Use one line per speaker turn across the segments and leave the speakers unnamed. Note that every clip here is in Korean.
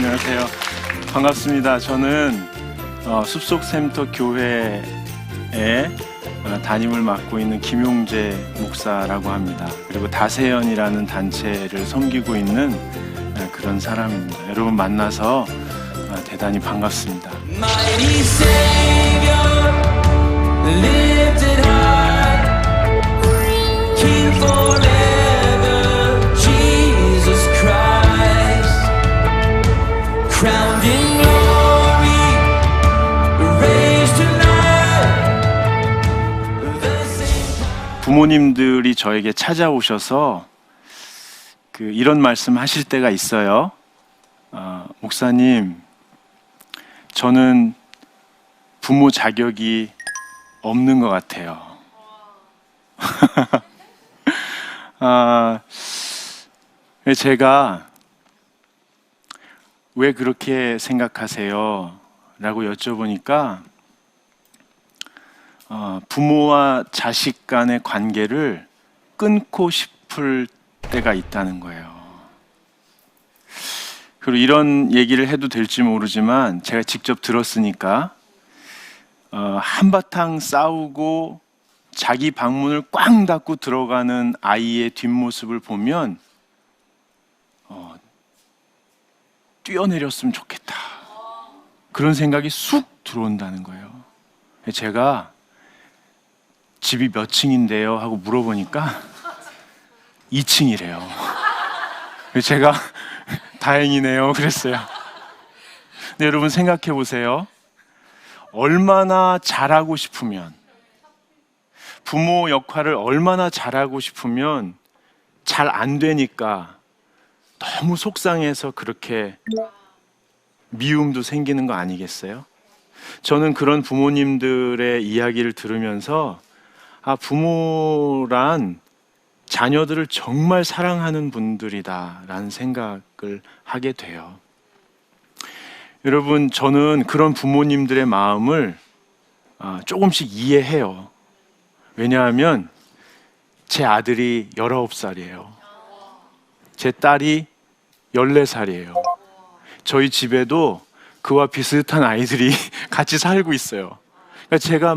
안녕하세요. 반갑습니다. 저는 숲속샘터 교회에 담임을 맡고 있는 김용재 목사라고 합니다. 그리고 다세연이라는 단체를 섬기고 있는 그런 사람입니다. 여러분 만나서 대단히 반갑습니다. Mighty Savior, lifted high, King forever, Jesus Christ, crowned in glory, raised to life, the same. 부모님들이 저에게 찾아오셔서 이런 말씀 하실 때가 있어요. 목사님, 저는 부모 자격이 없는 것 같아요. 제가 왜 그렇게 생각하세요? 라고 여쭤보니까 부모와 자식 간의 관계를 끊고 싶을 때가 있다는 거예요. 그리고 이런 얘기를 해도 될지 모르지만 제가 직접 들었으니까 한바탕 싸우고 자기 방문을 꽝 닫고 들어가는 아이의 뒷모습을 보면 뛰어내렸으면 좋겠다, 그런 생각이 쑥 들어온다는 거예요. 제가 집이 몇 층인데요? 하고 물어보니까 2층이래요. 제가 다행이네요 그랬어요. 근데 여러분 생각해 보세요. 얼마나 잘하고 싶으면, 부모 역할을 얼마나 잘하고 싶으면 잘 안 되니까 너무 속상해서 그렇게 미움도 생기는 거 아니겠어요? 저는 그런 부모님들의 이야기를 들으면서 부모란 자녀들을 정말 사랑하는 분들이다라는 생각을 하게 돼요. 여러분, 저는 그런 부모님들의 마음을 조금씩 이해해요. 왜냐하면 제 아들이 19살이에요. 제 딸이 14살이에요. 저희 집에도 그와 비슷한 아이들이 같이 살고 있어요. 그러니까 제가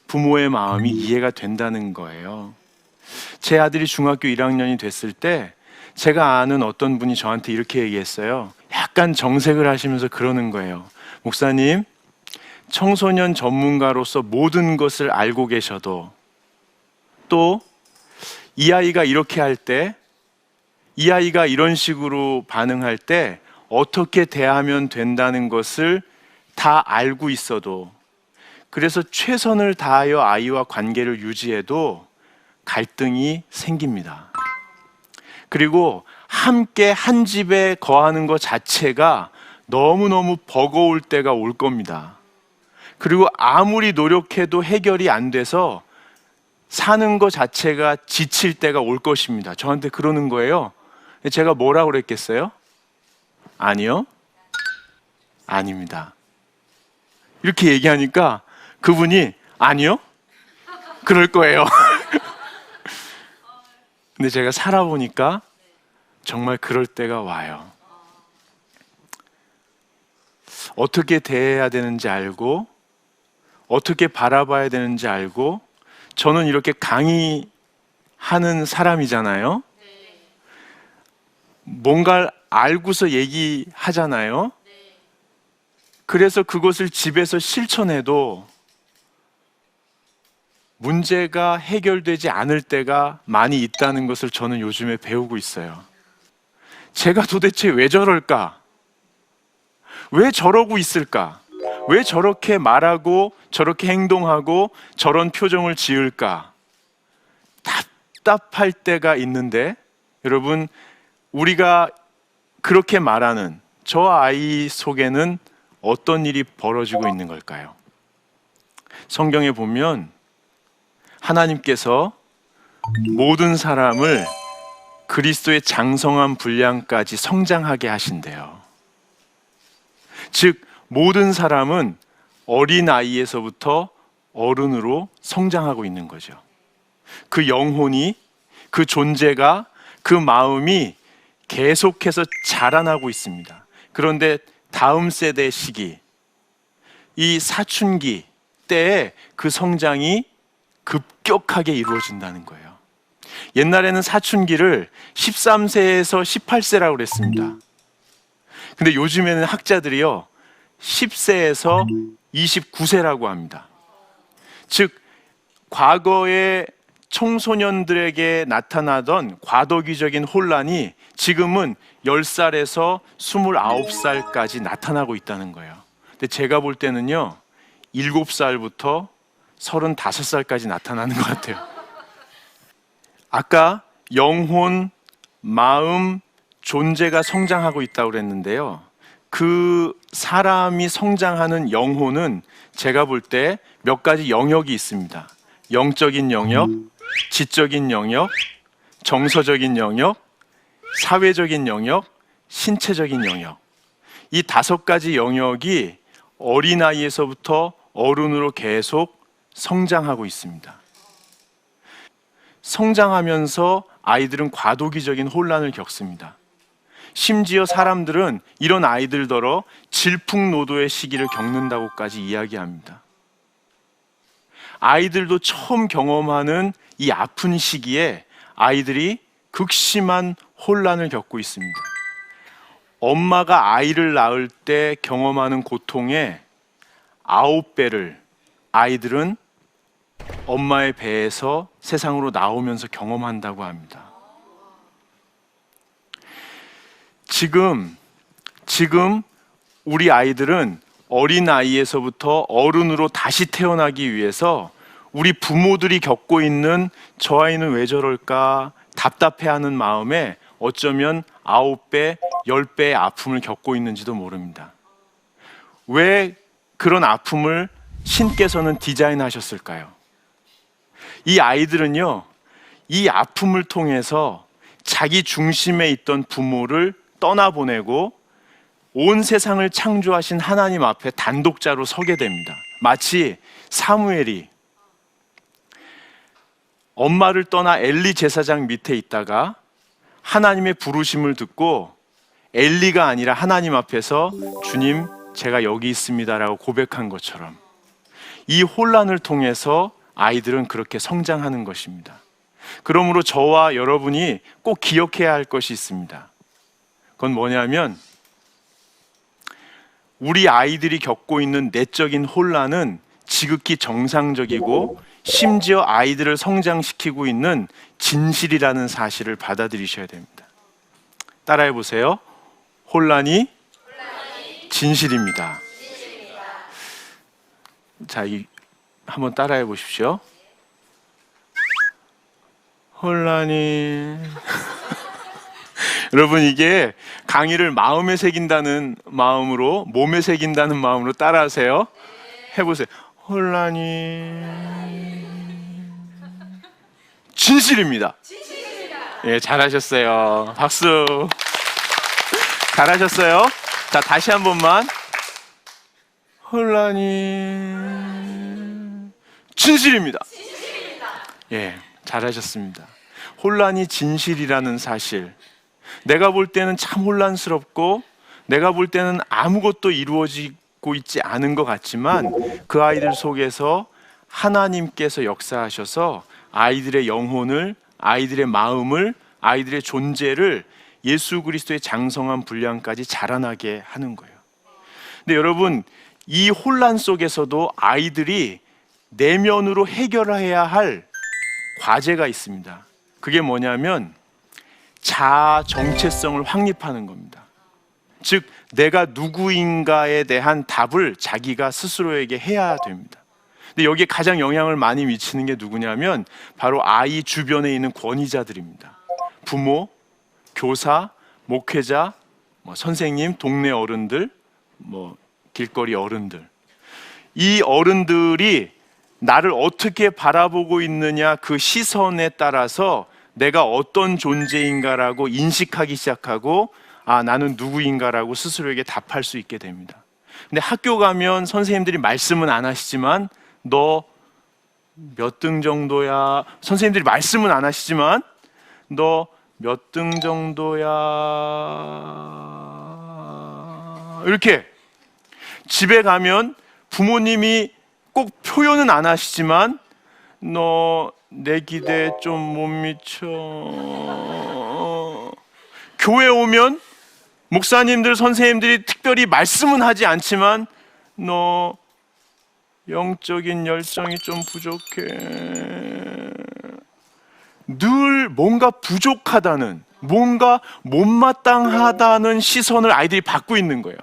부모의 마음이 이해가 된다는 거예요. 제 아들이 중학교 1학년이 됐을 때 제가 아는 어떤 분이 저한테 이렇게 얘기했어요. 약간 정색을 하시면서 그러는 거예요. 목사님, 청소년 전문가로서 모든 것을 알고 계셔도 또 이 아이가 이렇게 할 때, 이 아이가 이런 식으로 반응할 때 어떻게 대하면 된다는 것을 다 알고 있어도, 그래서 최선을 다하여 아이와 관계를 유지해도 갈등이 생깁니다. 그리고 함께 한 집에 거하는 것 자체가 너무너무 버거울 때가 올 겁니다. 그리고 아무리 노력해도 해결이 안 돼서 사는 것 자체가 지칠 때가 올 것입니다. 저한테 그러는 거예요. 제가 뭐라고 그랬겠어요? 아니요, 아닙니다. 이렇게 얘기하니까 그분이 아니요? 그럴 거예요. 근데 제가 살아보니까 정말 그럴 때가 와요. 어떻게 대해야 되는지 알고, 어떻게 바라봐야 되는지 알고, 저는 이렇게 강의하는 사람이잖아요. 뭔가를 알고서 얘기하잖아요. 그래서 그것을 집에서 실천해도 문제가 해결되지 않을 때가 많이 있다는 것을 저는 요즘에 배우고 있어요. 제가 도대체 왜 저럴까? 왜 저러고 있을까? 왜 저렇게 말하고 저렇게 행동하고 저런 표정을 지을까? 답답할 때가 있는데, 여러분, 우리가 그렇게 말하는 저 아이 속에는 어떤 일이 벌어지고 있는 걸까요? 성경에 보면 하나님께서 모든 사람을 그리스도의 장성한 분량까지 성장하게 하신대요. 즉, 모든 사람은 어린아이에서부터 어른으로 성장하고 있는 거죠. 그 영혼이, 그 존재가, 그 마음이 계속해서 자라나고 있습니다. 그런데 다음 세대 시기, 이 사춘기 때에 그 성장이 급격하게 이루어진다는 거예요. 옛날에는 사춘기를 13세에서 18세라고 그랬습니다. 근데 요즘에는 학자들이요, 10세에서 29세라고 합니다. 즉, 과거에 청소년들에게 나타나던 과도기적인 혼란이 지금은 10살에서 29살까지 나타나고 있다는 거예요. 근데 제가 볼 때는요, 7살부터 35살까지 나타나는 것 같아요. 아까 영혼, 마음, 존재가 성장하고 있다고 그랬는데요. 그 사람이 성장하는 영혼은 제가 볼 때 몇 가지 영역이 있습니다. 영적인 영역, 지적인 영역, 정서적인 영역, 사회적인 영역, 신체적인 영역. 이 5가지 영역이 어린아이에서부터 어른으로 계속 성장하고 있습니다. 성장하면서 아이들은 과도기적인 혼란을 겪습니다. 심지어 사람들은 이런 아이들더러 질풍노도의 시기를 겪는다고까지 이야기합니다. 아이들도 처음 경험하는 이 아픈 시기에 아이들이 극심한 혼란을 겪고 있습니다. 엄마가 아이를 낳을 때 경험하는 고통의 9배를 아이들은 엄마의 배에서 세상으로 나오면서 경험한다고 합니다. 지금 우리 아이들은 어린 아이에서부터 어른으로 다시 태어나기 위해서 우리 부모들이 겪고 있는 저 아이는 왜 저럴까 답답해하는 마음에 어쩌면 9배, 10배의 아픔을 겪고 있는지도 모릅니다. 왜 그런 아픔을 신께서는 디자인하셨을까요? 이 아이들은요, 이 아픔을 통해서 자기 중심에 있던 부모를 떠나보내고 온 세상을 창조하신 하나님 앞에 단독자로 서게 됩니다. 마치 사무엘이 엄마를 떠나 엘리 제사장 밑에 있다가 하나님의 부르심을 듣고 엘리가 아니라 하나님 앞에서 주님, 제가 여기 있습니다라고 고백한 것처럼 이 혼란을 통해서 아이들은 그렇게 성장하는 것입니다. 그러므로 저와 여러분이 꼭 기억해야 할 것이 있습니다. 그건 뭐냐면 우리 아이들이 겪고 있는 내적인 혼란은 지극히 정상적이고 심지어 아이들을 성장시키고 있는 진실이라는 사실을 받아들이셔야 됩니다. 따라해 보세요. 혼란이 진실입니다. 자, 한번 따라해 보십시오. 혼란이 여러분, 이게 강의를 마음에 새긴다는 마음으로, 몸에 새긴다는 마음으로 따라하세요. 해보세요. 혼란이 진실입니다. 예, 잘하셨어요. 박수. 잘하셨어요. 자, 다시 한 번만. 혼란이 진실입니다. 예, 잘하셨습니다. 혼란이 진실이라는 사실, 내가 볼 때는 참 혼란스럽고 내가 볼 때는 아무것도 이루어지고 있지 않은 것 같지만 그 아이들 속에서 하나님께서 역사하셔서 아이들의 영혼을, 아이들의 마음을, 아이들의 존재를 예수 그리스도의 장성한 분량까지 자라나게 하는 거예요. 근데 여러분, 이 혼란 속에서도 아이들이 내면으로 해결해야 할 과제가 있습니다. 그게 뭐냐면 자아 정체성을 확립하는 겁니다. 즉, 내가 누구인가에 대한 답을 자기가 스스로에게 해야 됩니다. 근데 여기에 가장 영향을 많이 미치는 게 누구냐면 바로 아이 주변에 있는 권위자들입니다. 부모, 교사, 목회자, 선생님, 동네 어른들, 길거리 어른들. 이 어른들이 나를 어떻게 바라보고 있느냐, 그 시선에 따라서 내가 어떤 존재인가라고 인식하기 시작하고, 아, 나는 누구인가라고 스스로에게 답할 수 있게 됩니다. 근데 학교 가면 선생님들이 말씀은 안 하시지만 너 몇 등 정도야? 선생님들이 말씀은 안 하시지만 너 몇 등 정도야? 이렇게 집에 가면 부모님이 꼭 표현은 안 하시지만 너 내 기대에 좀 못 미쳐. 교회 오면 목사님들, 선생님들이 특별히 말씀은 하지 않지만 너 영적인 열정이 좀 부족해. 늘 뭔가 부족하다는, 뭔가 못마땅하다는 시선을 아이들이 받고 있는 거예요.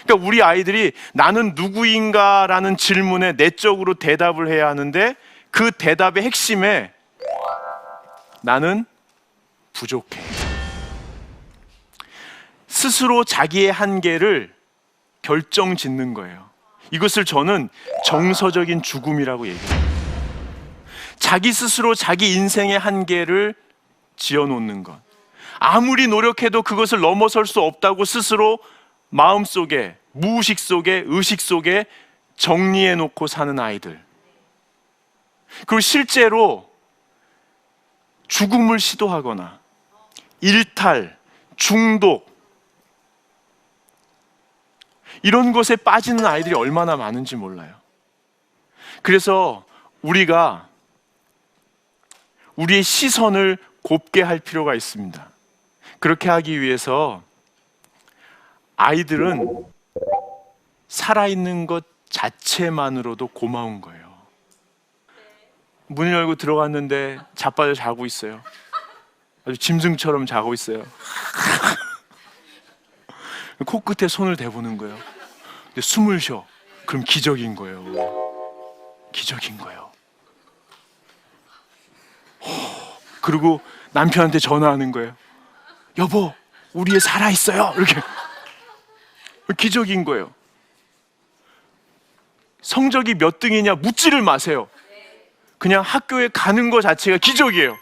그러니까 우리 아이들이 나는 누구인가라는 질문에 내적으로 대답을 해야 하는데 그 대답의 핵심에 나는 부족해. 스스로 자기의 한계를 결정 짓는 거예요. 이것을 저는 정서적인 죽음이라고 얘기해요. 자기 스스로 자기 인생의 한계를 지어놓는 것. 아무리 노력해도 그것을 넘어설 수 없다고 스스로 마음속에, 무의식 속에, 의식 속에 정리해놓고 사는 아이들. 그리고 실제로 죽음을 시도하거나 일탈, 중독 이런 것에 빠지는 아이들이 얼마나 많은지 몰라요. 그래서 우리가 우리의 시선을 곱게 할 필요가 있습니다. 그렇게 하기 위해서 아이들은 살아있는 것 자체만으로도 고마운 거예요. 문을 열고 들어갔는데 자빠져 자고 있어요. 아주 짐승처럼 자고 있어요. 코끝에 손을 대보는 거예요. 근데 숨을 쉬어. 그럼 기적인 거예요. 기적인 거예요. 그리고 남편한테 전화하는 거예요. 여보, 우리 애 살아있어요. 이렇게. 기적인 거예요. 성적이 몇 등이냐 묻지를 마세요. 그냥 학교에 가는 것 자체가 기적이에요.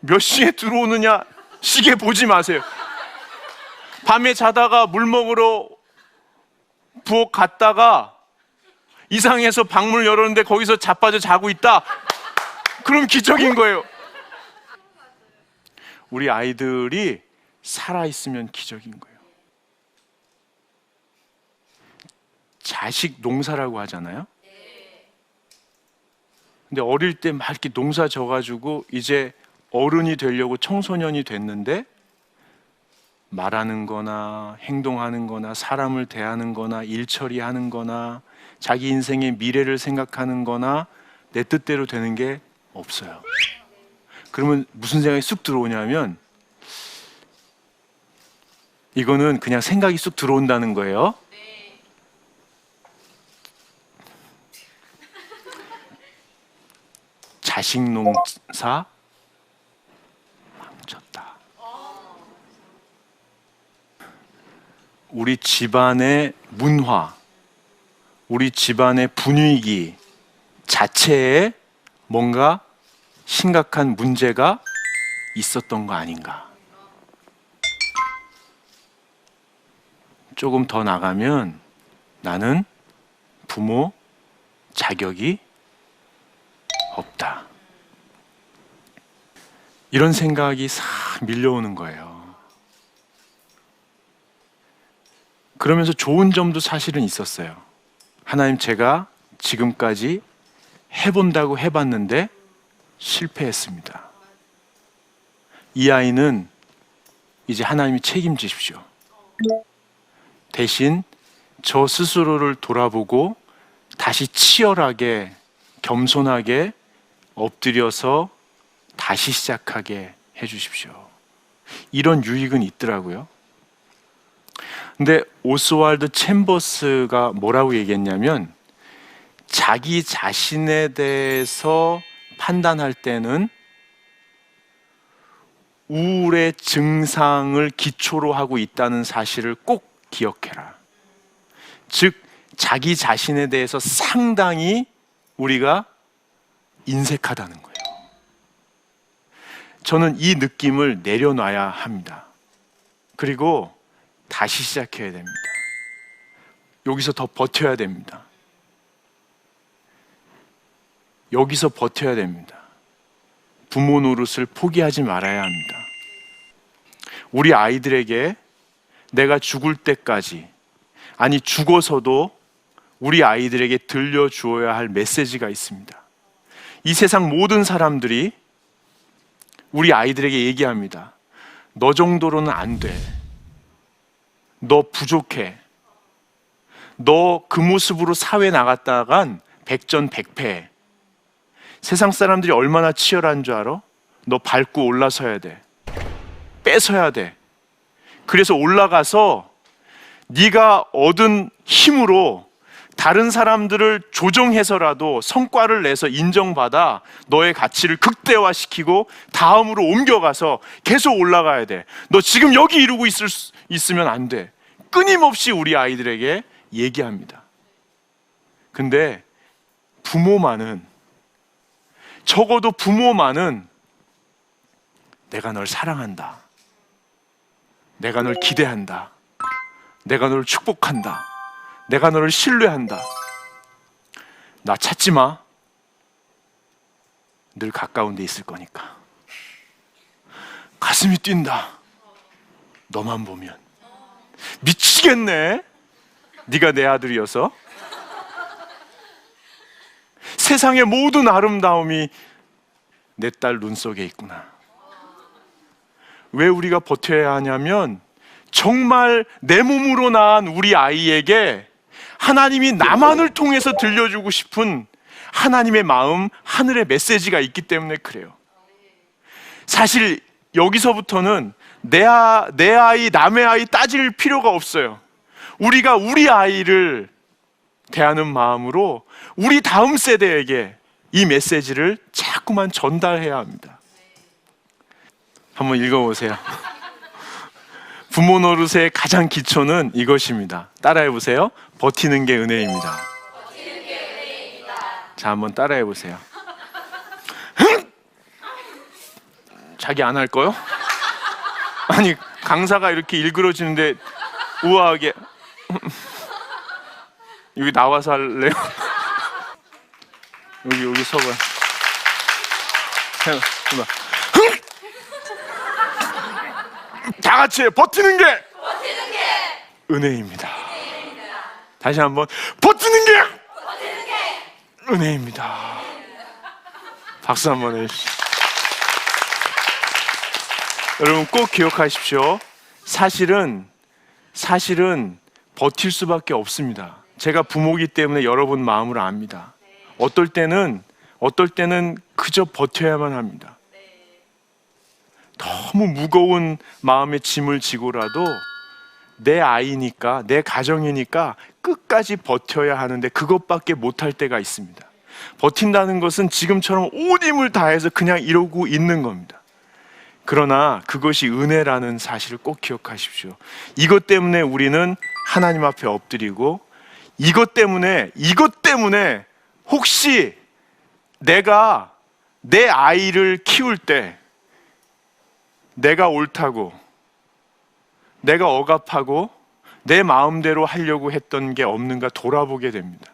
몇 시에 들어오느냐 시계 보지 마세요. 밤에 자다가 물 먹으러 부엌 갔다가 이상해서 방문을 열었는데 거기서 자빠져 자고 있다. 그럼 기적인 거예요. 우리 아이들이 살아있으면 기적인 거예요. 자식 농사라고 하잖아요. 근데 어릴 때 막 이렇게 농사 져가지고 이제 어른이 되려고 청소년이 됐는데 말하는 거나 행동하는 거나 사람을 대하는 거나 일 처리하는 거나 자기 인생의 미래를 생각하는 거나 내 뜻대로 되는 게 없어요. 그러면 무슨 생각이 쑥 들어오냐면 이거는 그냥 생각이 쑥 들어온다는 거예요. 자식 농사 망쳤다. 우리 집안의 문화, 우리 집안의 분위기 자체에 뭔가 심각한 문제가 있었던 거 아닌가. 조금 더 나가면 나는 부모 자격이 없다. 이런 생각이 싹 밀려오는 거예요. 그러면서 좋은 점도 사실은 있었어요. 하나님, 제가 지금까지 해본다고 해봤는데 실패했습니다. 이 아이는 이제 하나님이 책임지십시오. 대신 저 스스로를 돌아보고 다시 치열하게 겸손하게 엎드려서 다시 시작하게 해주십시오. 이런 유익은 있더라고요. 근데 오스왈드 챔버스가 뭐라고 얘기했냐면 자기 자신에 대해서 판단할 때는 우울의 증상을 기초로 하고 있다는 사실을 꼭 기억해라. 즉 자기 자신에 대해서 상당히 우리가 인색하다는 거예요. 저는 이 느낌을 내려놔야 합니다. 그리고 다시 시작해야 됩니다. 여기서 더 버텨야 됩니다. 여기서 버텨야 됩니다. 부모 노릇을 포기하지 말아야 합니다. 우리 아이들에게 내가 죽을 때까지, 아니 죽어서도 우리 아이들에게 들려주어야 할 메시지가 있습니다. 이 세상 모든 사람들이 우리 아이들에게 얘기합니다. 너 정도로는 안 돼. 너 부족해. 너 그 모습으로 사회 나갔다간 백전백패. 세상 사람들이 얼마나 치열한 줄 알아? 너 밟고 올라서야 돼. 뺏어야 돼. 그래서 올라가서 네가 얻은 힘으로 다른 사람들을 조정해서라도 성과를 내서 인정받아 너의 가치를 극대화시키고 다음으로 옮겨가서 계속 올라가야 돼. 너 지금 여기 이루고 있으면 안 돼. 끊임없이 우리 아이들에게 얘기합니다. 근데 부모만은, 적어도 부모만은 내가 널 사랑한다. 내가 널 기대한다. 내가 널 축복한다. 내가 너를 신뢰한다. 나 찾지 마. 늘 가까운 데 있을 거니까. 가슴이 뛴다. 너만 보면. 미치겠네. 네가 내 아들이어서. 세상의 모든 아름다움이 내 딸 눈 속에 있구나. 왜 우리가 버텨야 하냐면 정말 내 몸으로 낳은 우리 아이에게 하나님이 나만을 통해서 들려주고 싶은 하나님의 마음, 하늘의 메시지가 있기 때문에 그래요. 사실 여기서부터는 내 아이, 남의 아이 따질 필요가 없어요. 우리가 우리 아이를 대하는 마음으로 우리 다음 세대에게 이 메시지를 자꾸만 전달해야 합니다. 한번 읽어보세요. 부모 노릇의 가장 기초는 이것입니다. 따라해 보세요. 버티는 게 은혜입니다. 자, 한번 따라해 보세요. 자기 안 할 거요? 아니, 강사가 이렇게 일그러지는데 우아하게 여기 나와서 할래요? 여기 서봐. 해봐. 다 같이 버티는 게 은혜입니다. 다시 한번 버티는 게 은혜입니다. 박수 한번 해주시죠. 여러분 꼭 기억하십시오. 사실은 버틸 수밖에 없습니다. 제가 부모이기 때문에 여러분 마음을 압니다. 어떨 때는 그저 버텨야만 합니다. 너무 무거운 마음의 짐을 지고라도 내 아이니까, 내 가정이니까 끝까지 버텨야 하는데 그것밖에 못할 때가 있습니다. 버틴다는 것은 지금처럼 온 힘을 다해서 그냥 이러고 있는 겁니다. 그러나 그것이 은혜라는 사실을 꼭 기억하십시오. 이것 때문에 우리는 하나님 앞에 엎드리고, 이것 때문에 혹시 내가 내 아이를 키울 때 내가 옳다고, 내가 억압하고 내 마음대로 하려고 했던 게 없는가 돌아보게 됩니다.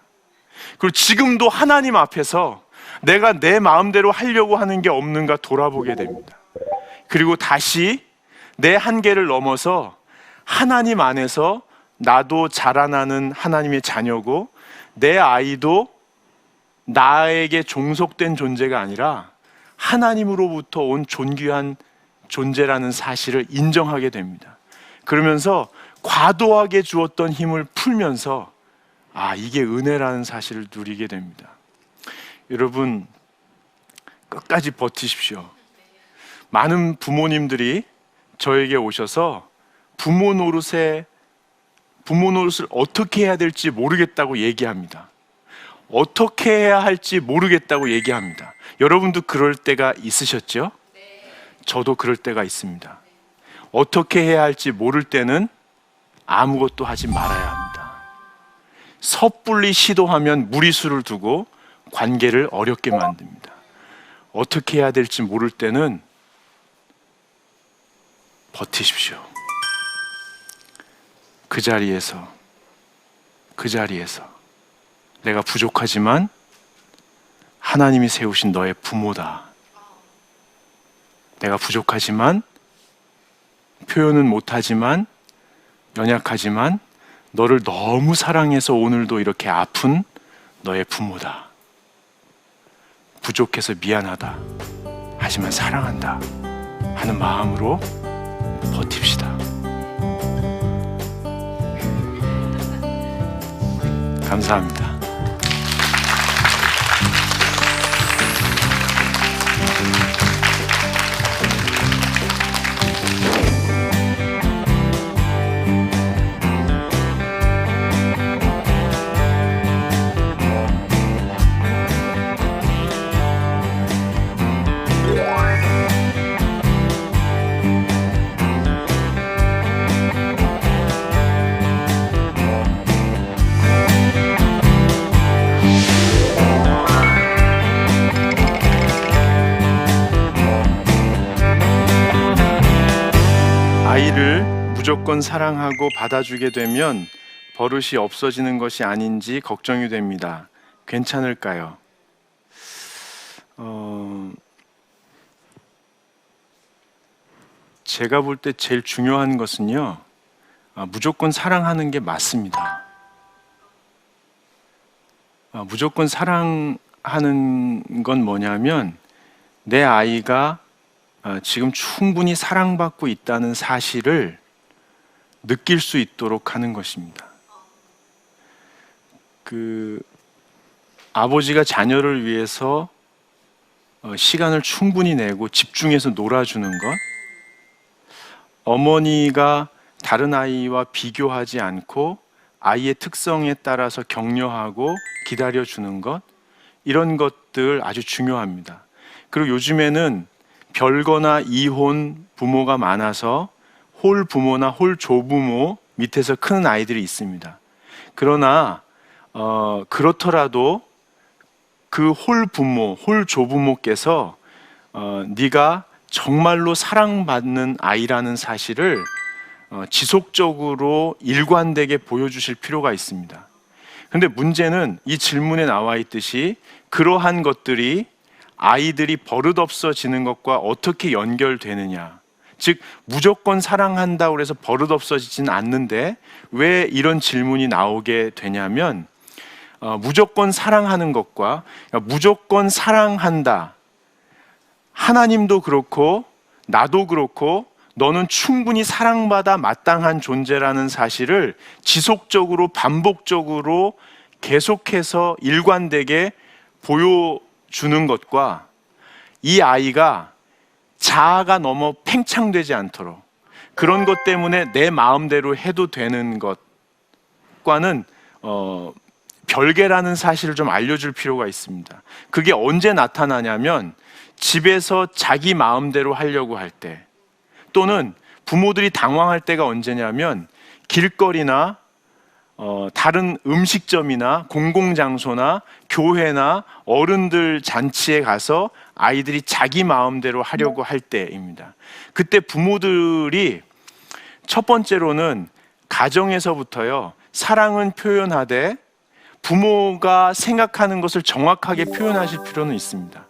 그리고 지금도 하나님 앞에서 내가 내 마음대로 하려고 하는 게 없는가 돌아보게 됩니다. 그리고 다시 내 한계를 넘어서 하나님 안에서 나도 자라나는 하나님의 자녀고, 내 아이도 나에게 종속된 존재가 아니라 하나님으로부터 온 존귀한 존재라는 사실을 인정하게 됩니다. 그러면서 과도하게 주었던 힘을 풀면서 이게 은혜라는 사실을 누리게 됩니다. 여러분 끝까지 버티십시오. 많은 부모님들이 저에게 오셔서 부모 노릇을 어떻게 해야 될지 모르겠다고 얘기합니다. 어떻게 해야 할지 모르겠다고 얘기합니다. 여러분도 그럴 때가 있으셨죠? 저도 그럴 때가 있습니다. 어떻게 해야 할지 모를 때는 아무것도 하지 말아야 합니다. 섣불리 시도하면 무리수를 두고 관계를 어렵게 만듭니다. 어떻게 해야 될지 모를 때는 버티십시오. 그 자리에서 내가 부족하지만 하나님이 세우신 너의 부모다. 내가 부족하지만, 표현은 못하지만 연약하지만 너를 너무 사랑해서 오늘도 이렇게 아픈 너의 부모다. 부족해서 미안하다. 하지만 사랑한다. 하는 마음으로 버팁시다. 감사합니다. 아이를 무조건 사랑하고 받아주게 되면 버릇이 없어지는 것이 아닌지 걱정이 됩니다. 괜찮을까요? 제가 볼 때 제일 중요한 것은요, 무조건 사랑하는 게 맞습니다. 무조건 사랑하는 건 뭐냐면 내 아이가 지금 충분히 사랑받고 있다는 사실을 느낄 수 있도록 하는 것입니다. 아버지가 자녀를 위해서 시간을 충분히 내고 집중해서 놀아주는 것, 어머니가 다른 아이와 비교하지 않고 아이의 특성에 따라서 격려하고 기다려주는 것, 이런 것들 아주 중요합니다. 그리고 요즘에는 별거나 이혼 부모가 많아서 홀 부모나 홀 조부모 밑에서 크는 아이들이 있습니다. 그러나 그렇더라도 그 홀 부모, 홀 조부모께서 네가 정말로 사랑받는 아이라는 사실을 지속적으로 일관되게 보여주실 필요가 있습니다. 그런데 문제는 이 질문에 나와 있듯이 그러한 것들이 아이들이 버릇없어지는 것과 어떻게 연결되느냐. 즉 무조건 사랑한다고 해서 버릇없어지지는 않는데 왜 이런 질문이 나오게 되냐면 무조건 사랑하는 것과 무조건 사랑한다. 하나님도 그렇고 나도 그렇고 너는 충분히 사랑받아 마땅한 존재라는 사실을 지속적으로 반복적으로 계속해서 일관되게 보여주는 것과 이 아이가 자아가 너무 팽창되지 않도록 그런 것 때문에 내 마음대로 해도 되는 것과는 별개라는 사실을 좀 알려줄 필요가 있습니다. 그게 언제 나타나냐면 집에서 자기 마음대로 하려고 할 때, 또는 부모들이 당황할 때가 언제냐면 길거리나 다른 음식점이나 공공장소나 교회나 어른들 잔치에 가서 아이들이 자기 마음대로 하려고 할 때입니다. 그때 부모들이 첫 번째로는 가정에서부터요, 사랑은 표현하되 부모가 생각하는 것을 정확하게 표현하실 필요는 있습니다.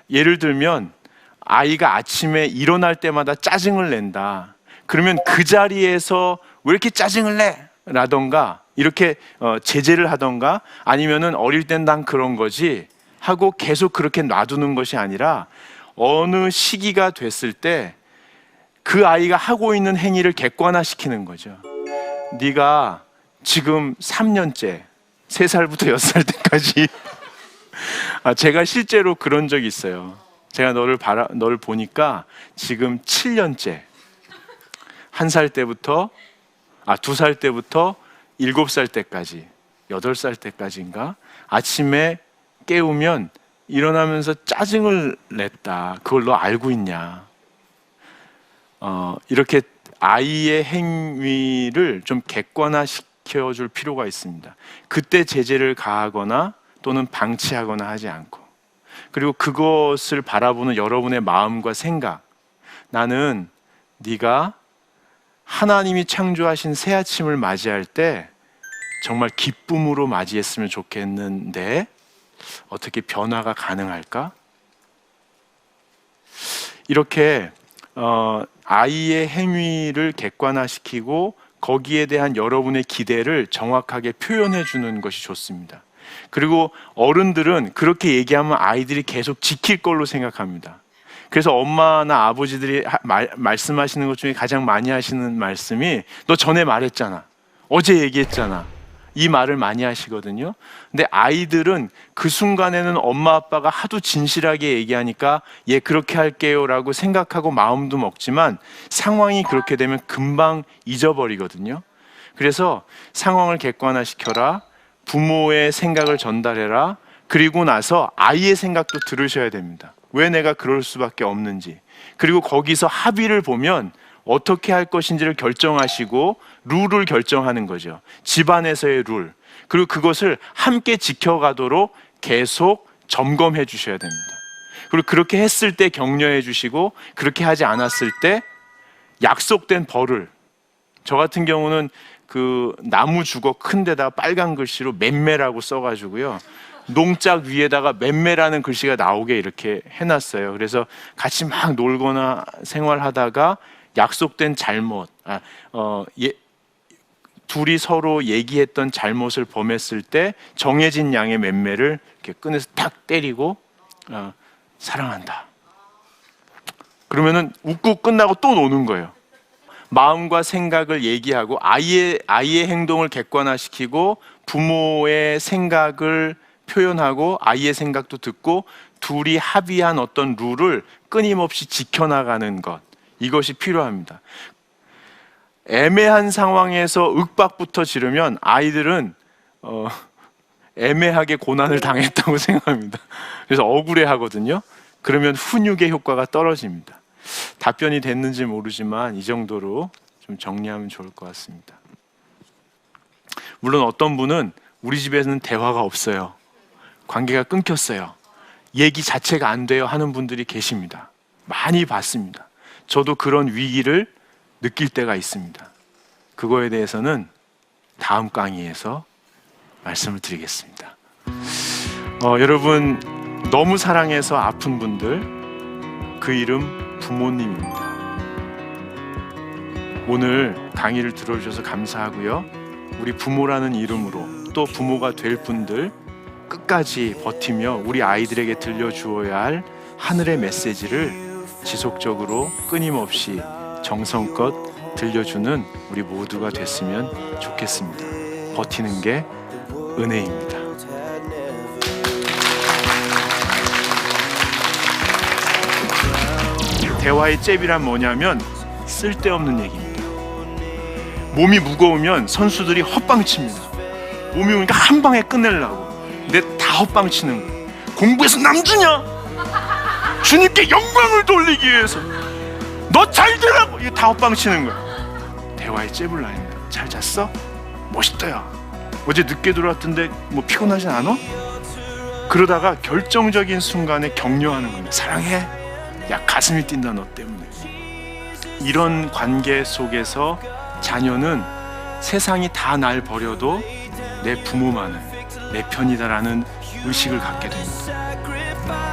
예를 들면 아이가 아침에 일어날 때마다 짜증을 낸다. 그러면 그 자리에서 왜 이렇게 짜증을 내? 라던가 이렇게 제재를 하던가, 아니면은 어릴 땐 난 그런 거지 하고 계속 그렇게 놔두는 것이 아니라 어느 시기가 됐을 때 그 아이가 하고 있는 행위를 객관화시키는 거죠. 네가 지금 3년째 3살부터 6살 때까지 제가 실제로 그런 적이 있어요. 제가 너를 보니까 지금 7년째 1살 때부터 2살 때부터 7살 때까지 8살 때까지인가 아침에 깨우면 일어나면서 짜증을 냈다. 그걸 너 알고 있냐? 이렇게 아이의 행위를 좀 객관화시켜줄 필요가 있습니다. 그때 제재를 가하거나 또는 방치하거나 하지 않고, 그리고 그것을 바라보는 여러분의 마음과 생각, 나는 네가 하나님이 창조하신 새 아침을 맞이할 때 정말 기쁨으로 맞이했으면 좋겠는데 어떻게 변화가 가능할까? 이렇게 아이의 행위를 객관화시키고 거기에 대한 여러분의 기대를 정확하게 표현해 주는 것이 좋습니다. 그리고 어른들은 그렇게 얘기하면 아이들이 계속 지킬 걸로 생각합니다. 그래서 엄마나 아버지들이 말씀하시는 것 중에 가장 많이 하시는 말씀이 너 전에 말했잖아, 어제 얘기했잖아, 이 말을 많이 하시거든요. 근데 아이들은 그 순간에는 엄마 아빠가 하도 진실하게 얘기하니까 예 그렇게 할게요 라고 생각하고 마음도 먹지만 상황이 그렇게 되면 금방 잊어버리거든요. 그래서 상황을 객관화시켜라, 부모의 생각을 전달해라, 그리고 나서 아이의 생각도 들으셔야 됩니다. 왜 내가 그럴 수밖에 없는지, 그리고 거기서 합의를 보면 어떻게 할 것인지를 결정하시고 룰을 결정하는 거죠. 집안에서의 룰. 그리고 그것을 함께 지켜가도록 계속 점검해 주셔야 됩니다. 그리고 그렇게 했을 때 격려해 주시고, 그렇게 하지 않았을 때 약속된 벌을, 저 같은 경우는 그 나무 주걱 큰 데다가 빨간 글씨로 맴매라고 써가지고요, 농짝 위에다가 맴매라는 글씨가 나오게 이렇게 해놨어요. 그래서 같이 막 놀거나 생활하다가 약속된 잘못, 둘이 서로 얘기했던 잘못을 범했을 때 정해진 양의 맴매를 이렇게 끈에서 탁 때리고 사랑한다. 그러면은 웃고 끝나고 또 노는 거예요. 마음과 생각을 얘기하고 아이의 행동을 객관화시키고 부모의 생각을 표현하고 아이의 생각도 듣고 둘이 합의한 어떤 룰을 끊임없이 지켜나가는 것, 이것이 필요합니다. 애매한 상황에서 윽박부터 지르면 아이들은 애매하게 고난을 당했다고 생각합니다. 그래서 억울해 하거든요. 그러면 훈육의 효과가 떨어집니다. 답변이 됐는지 모르지만 이 정도로 좀 정리하면 좋을 것 같습니다. 물론 어떤 분은 우리 집에는 대화가 없어요, 관계가 끊겼어요, 얘기 자체가 안 돼요 하는 분들이 계십니다. 많이 봤습니다. 저도 그런 위기를 느낄 때가 있습니다. 그거에 대해서는 다음 강의에서 말씀을 드리겠습니다. 여러분, 너무 사랑해서 아픈 분들, 그 이름 부모님입니다. 오늘 강의를 들어주셔서 감사하고요. 우리 부모라는 이름으로 또 부모가 될 분들 끝까지 버티며 우리 아이들에게 들려주어야 할 하늘의 메시지를 지속적으로 끊임없이 정성껏 들려주는 우리 모두가 됐으면 좋겠습니다. 버티는 게 은혜입니다. 대화의 잽이란 뭐냐면 쓸데없는 얘기입니다. 몸이 무거우면 선수들이 헛방칩니다. 몸이 오니까 한 방에 끝내려고. 근데 다 헛방치는 거예요. 공부해서 남주냐? 주님께 영광을 돌리기 위해서 너 잘 되라고, 이게 다 헛방치는 거야. 대화의 잽을 나입니다. 잘 잤어? 멋있다 야. 어제 늦게 들어왔던데 뭐 피곤하진 않아? 그러다가 결정적인 순간에 격려하는 겁니다. 사랑해. 야 가슴이 뛴다 너 때문에. 이런 관계 속에서 자녀는 세상이 다 날 버려도 내 부모만은 내 편이다라는 의식을 갖게 됩니다.